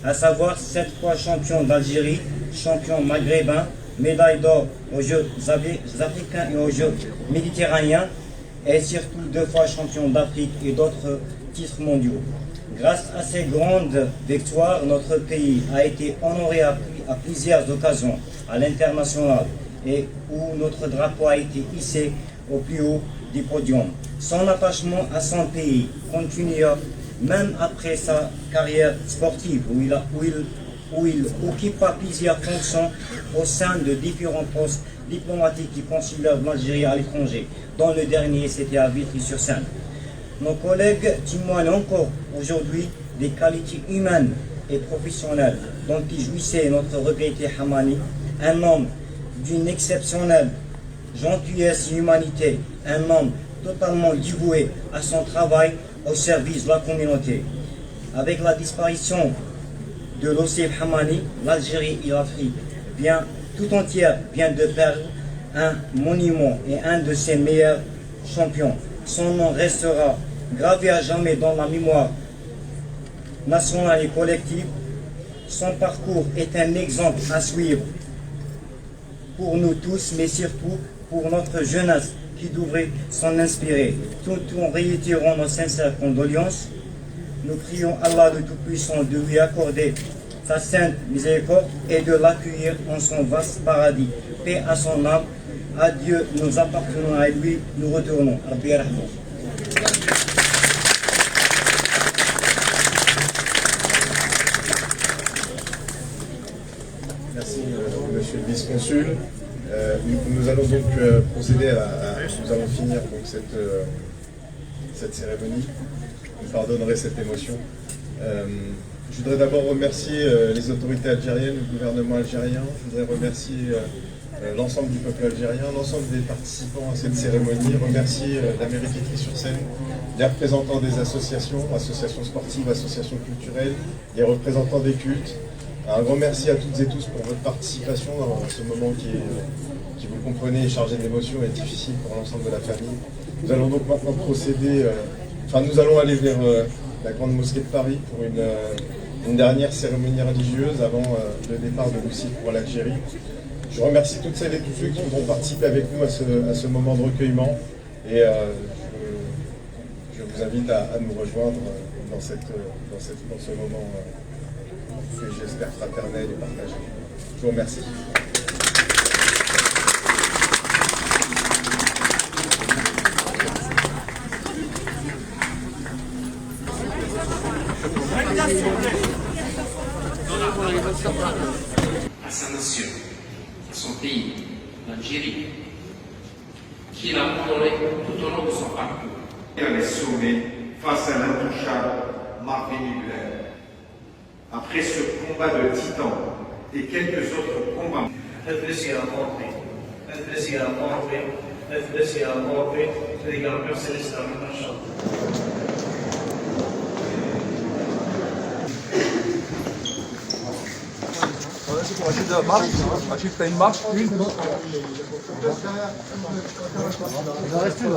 à savoir 7 fois champion d'Algérie, champion maghrébin, médaille d'or aux Jeux africains et aux Jeux méditerranéens, et surtout 2 fois champion d'Afrique et d'autres titres mondiaux. Grâce à ces grandes victoires, notre pays a été honoré à plusieurs occasions à l'international et où notre drapeau a été hissé au plus haut du podium. Son attachement à son pays continua même après sa carrière sportive où il occupa plusieurs fonctions au sein de différents postes diplomatiques et consulaires de l'Algérie à l'étranger, dont le dernier c'était à Vitry-sur-Seine. Nos collègues témoignent encore aujourd'hui des qualités humaines et professionnelles dont il jouissait notre regretté Hamani, un homme d'une exceptionnelle gentillesse et humanité, un homme totalement dévoué à son travail au service de la communauté. Avec la disparition de Locif Hamani, l'Algérie et l'Afrique tout entière vient de perdre un monument et un de ses meilleurs champions. Son nom restera gravé à jamais dans la mémoire nationale et collective. Son parcours est un exemple à suivre pour nous tous, mais surtout pour notre jeunesse qui devrait s'en inspirer. Tout en réitérant nos sincères condoléances, nous prions Allah le Tout-Puissant de lui accorder sa sainte miséricorde et de l'accueillir en son vaste paradis. Paix à son âme. À Dieu nous appartenons, à lui nous retournons. Merci, monsieur le vice-consul. Nous allons donc procéder nous allons finir donc cette cérémonie. Vous pardonnerez cette émotion. Je voudrais d'abord remercier les autorités algériennes, le gouvernement algérien. Je voudrais remercier l'ensemble du peuple algérien, l'ensemble des participants à cette cérémonie, remercier la mairie de Vitry-sur-Seine, les représentants des associations sportives, associations culturelles, les représentants des cultes. Un grand merci à toutes et tous pour votre participation dans ce moment qui vous comprenez, est chargé d'émotions et difficile pour l'ensemble de la famille. Nous allons donc maintenant procéder, nous allons aller vers la Grande Mosquée de Paris pour une dernière cérémonie religieuse avant le départ de Lucie pour l'Algérie. Je remercie toutes celles et tous ceux qui vont participer avec nous à ce moment de recueillement et je vous invite à nous rejoindre dans ce moment que j'espère fraternel et partagé. Je vous remercie. À sa nation, à son pays, l'Algérie, qui l'a honoré tout au long de son parcours. Elle est sauvée face à l'intouchable Marvin Hubler. Après ce combat de titan et quelques autres combats. افلس يا موطي افلس يا موطي افلس يا موطي تلقى ربع سلسلة من الشر. C'est pour Achille de marche. Achille, t'as une marche, une. Ça reste une.